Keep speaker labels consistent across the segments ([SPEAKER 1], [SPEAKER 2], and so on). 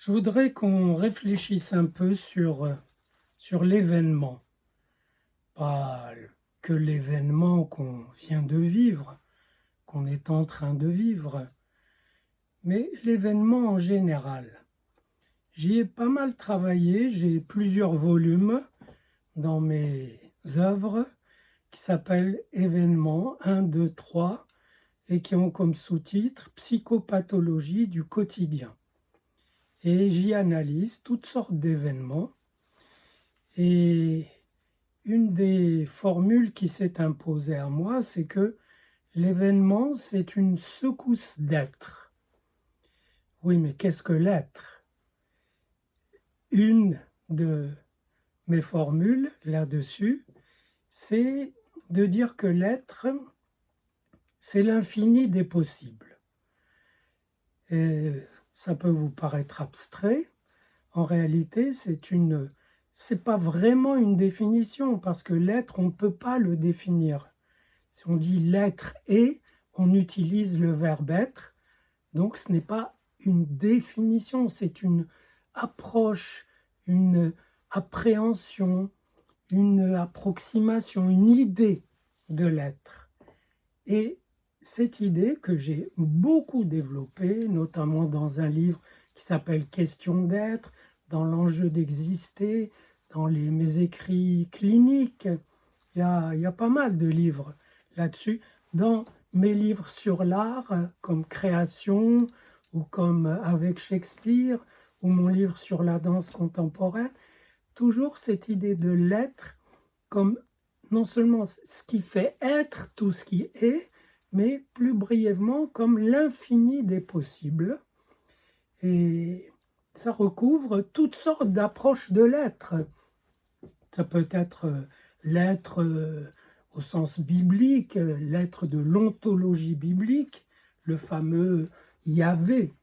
[SPEAKER 1] Je voudrais qu'on réfléchisse un peu sur l'événement. Pas que l'événement qu'on vient de vivre, qu'on est en train de vivre, mais l'événement en général. J'y ai pas mal travaillé, j'ai plusieurs volumes dans mes œuvres qui s'appellent Événements 1, 2, 3 et qui ont comme sous-titre Psychopathologie du quotidien. Et j'y analyse toutes sortes d'événements. Et une des formules qui s'est imposée à moi, c'est que l'événement, c'est une secousse d'être. Oui, mais qu'est-ce que l'être? Une de mes formules là-dessus, c'est de dire que l'être, c'est l'infini des possibles. Et ça peut vous paraître abstrait. En réalité, c'est pas vraiment une définition, parce que l'être, on ne peut pas le définir. Si on dit l'être est, on utilise le verbe être, donc ce n'est pas une définition, c'est une approche, une appréhension, une approximation, une idée de l'être. Et cette idée que j'ai beaucoup développée, notamment dans un livre qui s'appelle Question d'être, dans l'enjeu d'exister, dans mes écrits cliniques, il y a pas mal de livres là-dessus. Dans mes livres sur l'art, comme Création, ou comme Avec Shakespeare, ou mon livre sur la danse contemporaine, toujours cette idée de l'être comme non seulement ce qui fait être tout ce qui est, mais plus brièvement comme l'infini des possibles. Et ça recouvre toutes sortes d'approches de l'être. Ça peut être l'être au sens biblique, l'être de l'ontologie biblique, le fameux Yahvé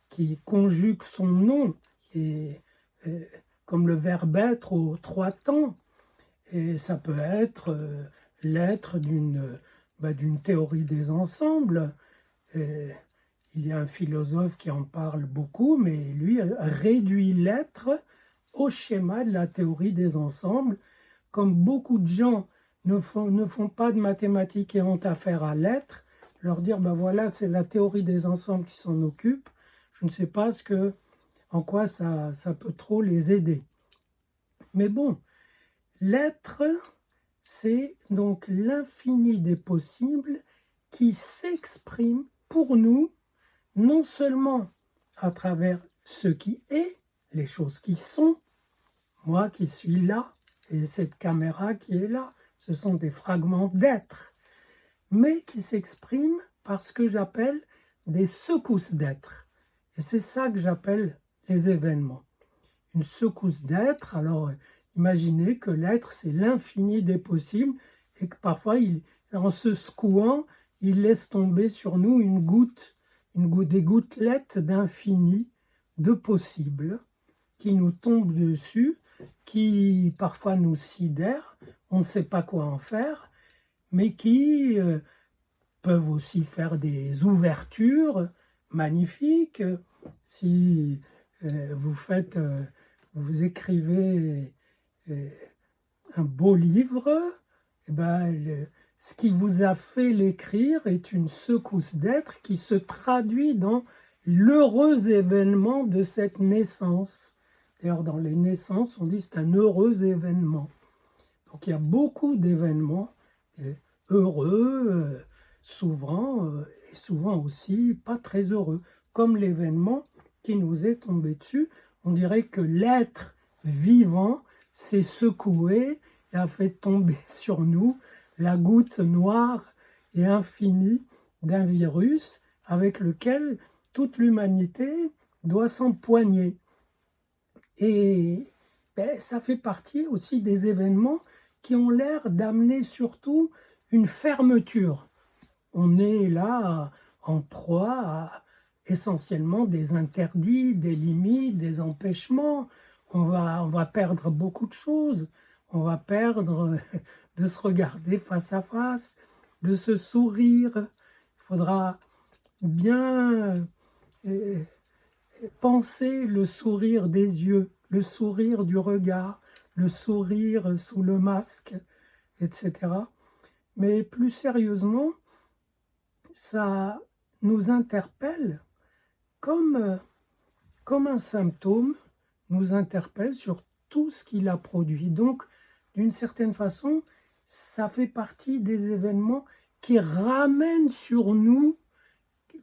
[SPEAKER 1] qui conjugue son nom, qui est comme le verbe être aux trois temps. Et ça peut être l'être d'une théorie des ensembles. Et il y a un philosophe qui en parle beaucoup, mais lui réduit l'être au schéma de la théorie des ensembles. Comme beaucoup de gens ne font pas de mathématiques et ont affaire à l'être, leur dire, ben voilà, c'est la théorie des ensembles qui s'en occupe. Je ne sais pas en quoi ça peut trop les aider. Mais bon, l'être, c'est donc l'infini des possibles qui s'exprime pour nous, non seulement à travers ce qui est, les choses qui sont, moi qui suis là, et cette caméra qui est là, ce sont des fragments d'être, mais qui s'expriment par ce que j'appelle des secousses d'être. Et c'est ça que j'appelle les événements. Une secousse d'être, alors imaginez que l'être, c'est l'infini des possibles, et que parfois, en se secouant, il laisse tomber sur nous des gouttelettes d'infini, de possibles, qui nous tombent dessus, qui parfois nous sidèrent, on ne sait pas quoi en faire, mais qui peuvent aussi faire des ouvertures magnifiques. Si vous écrivez un beau livre, eh ben, ce qui vous a fait l'écrire est une secousse d'être qui se traduit dans l'heureux événement de cette naissance. D'ailleurs, dans les naissances, on dit c'est un heureux événement. Donc il y a beaucoup d'événements heureux, souvent, et souvent aussi pas très heureux, comme l'événement qui nous est tombé dessus. On dirait que l'être vivant s'est secoué et a fait tomber sur nous la goutte noire et infinie d'un virus avec lequel toute l'humanité doit s'empoigner. Et ça fait partie aussi des événements qui ont l'air d'amener surtout une fermeture. On est là en proie à essentiellement des interdits, des limites, des empêchements. On va perdre beaucoup de choses. On va perdre de se regarder face à face, de se sourire. Il faudra bien penser le sourire des yeux, le sourire du regard, le sourire sous le masque, etc. Mais plus sérieusement, ça nous interpelle comme, comme un symptôme nous interpelle sur tout ce qu'il a produit. Donc, d'une certaine façon, ça fait partie des événements qui ramènent sur nous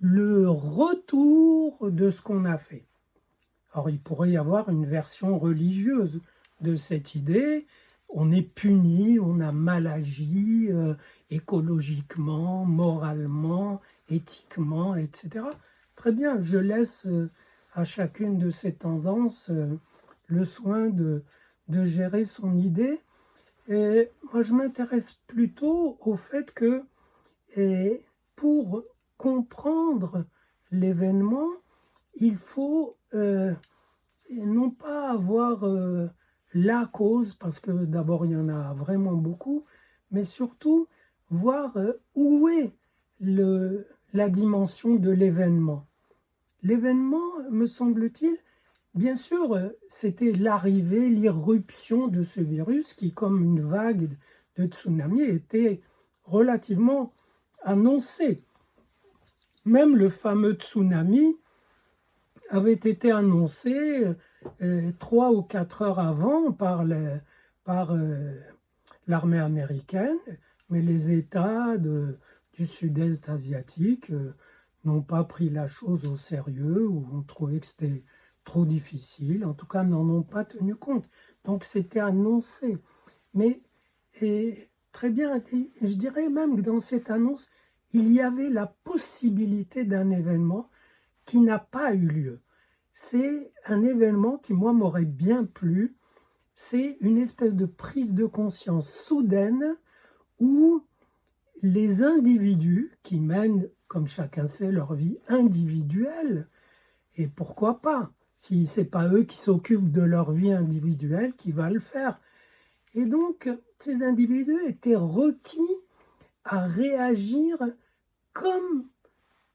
[SPEAKER 1] le retour de ce qu'on a fait. Alors, il pourrait y avoir une version religieuse de cette idée. On est puni, on a mal agi écologiquement, moralement, éthiquement, etc. Très bien, je laisse à chacune de ces tendances le soin de gérer son idée. Et moi, je m'intéresse plutôt au fait que pour comprendre l'événement, il faut non pas avoir la cause, parce que d'abord il y en a vraiment beaucoup, mais surtout voir où est la dimension de l'événement. L'événement, me semble-t-il, bien sûr, c'était l'arrivée, l'irruption de ce virus qui, comme une vague de tsunami, était relativement annoncé. Même le fameux tsunami avait été annoncé 3 ou 4 heures avant par l'armée américaine, mais les États du sud-est asiatique n'ont pas pris la chose au sérieux ou ont trouvé que c'était trop difficile, en tout cas n'en ont pas tenu compte. Donc c'était annoncé. Mais très bien, je dirais même que dans cette annonce, il y avait la possibilité d'un événement qui n'a pas eu lieu. C'est un événement qui, moi, m'aurait bien plu. C'est une espèce de prise de conscience soudaine où les individus qui mènent, comme chacun sait, leur vie individuelle, et pourquoi pas, si ce n'est pas eux qui s'occupent de leur vie individuelle, qui va le faire. Et donc, ces individus étaient requis à réagir comme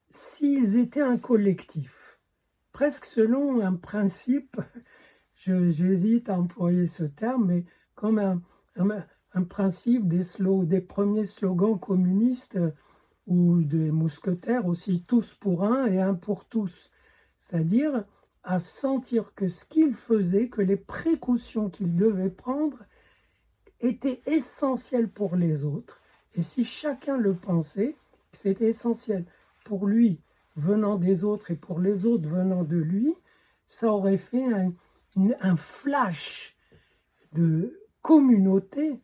[SPEAKER 1] s'ils étaient un collectif, presque selon un principe, j'hésite à employer ce terme, mais comme un principe des premiers slogans communistes ou des mousquetaires aussi, tous pour un et un pour tous. C'est-à-dire à sentir que ce qu'ils faisaient, que les précautions qu'ils devaient prendre étaient essentielles pour les autres. Et si chacun le pensait, c'était essentiel pour lui venant des autres et pour les autres venant de lui, ça aurait fait un flash de communauté.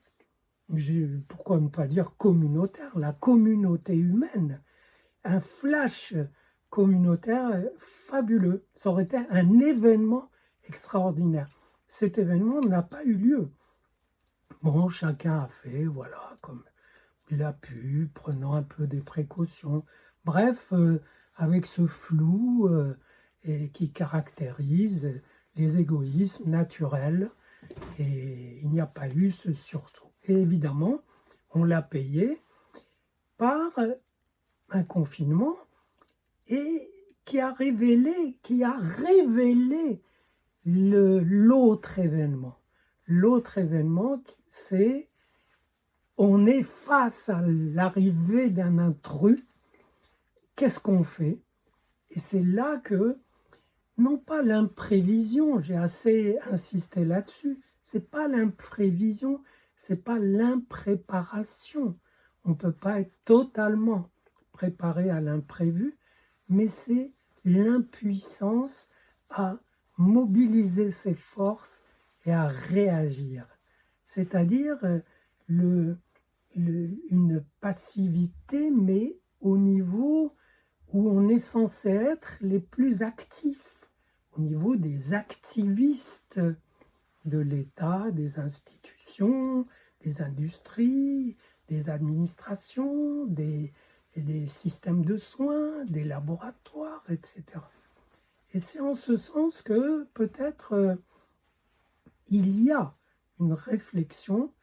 [SPEAKER 1] Pourquoi ne pas dire communautaire, la communauté humaine, un flash communautaire fabuleux. Ça aurait été un événement extraordinaire. Cet événement n'a pas eu lieu. Bon, chacun a fait, voilà, comme il a pu, prenant un peu des précautions. Bref, avec ce flou qui caractérise les égoïsmes naturels, et il n'y a pas eu ce surtout. Et évidemment, on l'a payé par un confinement et qui a révélé l'autre événement. L'autre événement, c'est on est face à l'arrivée d'un intrus. Qu'est-ce qu'on fait? Et c'est là que, non pas l'imprévision, j'ai assez insisté là-dessus, c'est pas l'imprévision, c'est pas l'impréparation. On ne peut pas être totalement préparé à l'imprévu, mais c'est l'impuissance à mobiliser ses forces et à réagir. C'est-à-dire une passivité, mais au niveau où on est censé être les plus actifs, au niveau des activistes de l'État, des institutions, des industries, des administrations, des systèmes de soins, des laboratoires, etc. Et c'est en ce sens que peut-être il y a une réflexion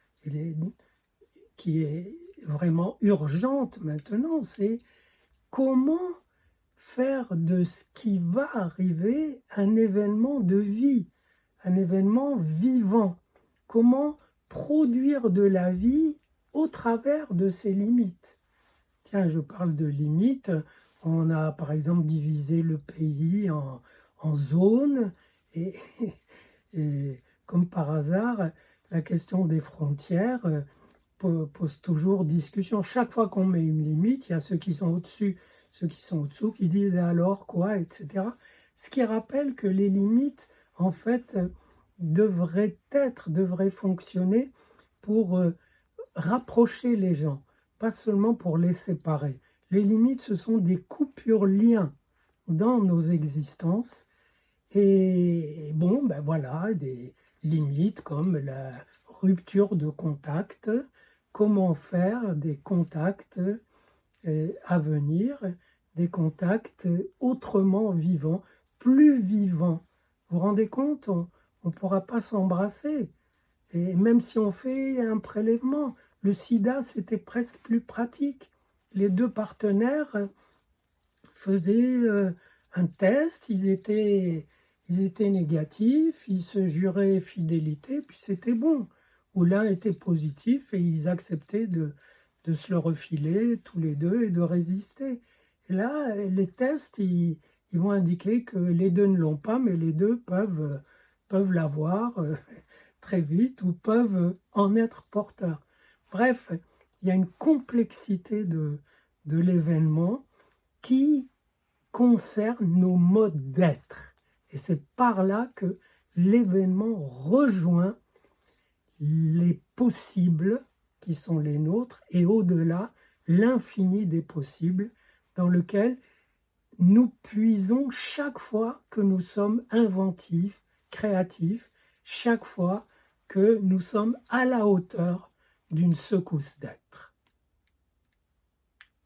[SPEAKER 1] qui est vraiment urgente maintenant, c'est comment faire de ce qui va arriver un événement de vie, un événement vivant. Comment produire de la vie au travers de ses limites. Tiens, je parle de limites. On a par exemple divisé le pays en zones et, et comme par hasard, la question des frontières pose toujours discussion. Chaque fois qu'on met une limite, il y a ceux qui sont au-dessus, ceux qui sont au-dessous qui disent alors quoi, etc. Ce qui rappelle que les limites, en fait, devraient fonctionner pour rapprocher les gens, pas seulement pour les séparer. Les limites, ce sont des coupures-liens dans nos existences. Et bon, ben voilà, des limites comme la rupture de contact, comment faire des contacts à venir, des contacts autrement vivants, plus vivants. Vous vous rendez compte, on ne pourra pas s'embrasser. Et même si on fait un prélèvement, le sida, c'était presque plus pratique. Les deux partenaires faisaient un test, ils étaient négatifs, ils se juraient fidélité, puis c'était bon. Ou l'un était positif et ils acceptaient de se le refiler tous les deux et de résister. Et là, les tests, ils vont indiquer que les deux ne l'ont pas, mais les deux peuvent l'avoir très vite ou peuvent en être porteurs. Bref, il y a une complexité de l'événement qui concerne nos modes d'être. Et c'est par là que l'événement rejoint les possibles qui sont les nôtres et au-delà, l'infini des possibles dans lequel nous puisons chaque fois que nous sommes inventifs, créatifs, chaque fois que nous sommes à la hauteur d'une secousse d'acte.